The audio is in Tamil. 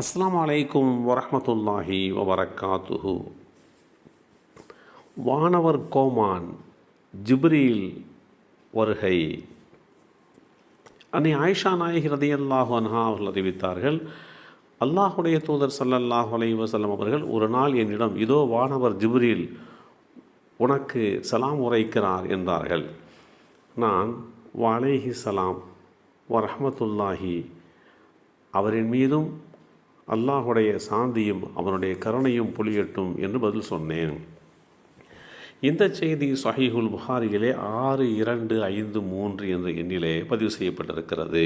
அஸ்ஸலாமு அலைக்கும் வரஹ்மத்துல்லாஹி வபரகாத்துஹு. வானவர் கோமான் ஜிப்ரீல் வருகை. அன்னை ஆயிஷா நாயகி ரலியல்லாஹு அன்ஹா அவர்கள் அறிவித்தார்கள், அல்லாஹுடைய தூதர் ஸல்லல்லாஹு அலைஹி வஸல்லம் அவர்கள் ஒரு நாள் என்னிடம், இதோ வானவர் ஜிப்ரீல் உனக்கு சலாம் உரைக்கிறார் என்றார்கள். நான் வலைஹி சலாம் வரஹ்மத்துல்லாஹி, அவரின் மீதும் அல்லாஹுடைய சாந்தியும் அவனுடைய கருணையும் பொழியட்டும் என்று பதில் சொன்னேன். இந்த செய்தி ஸஹீஹுல் புகாரியிலே 6253 என்ற எண்ணிலே பதிவு செய்யப்பட்டிருக்கிறது.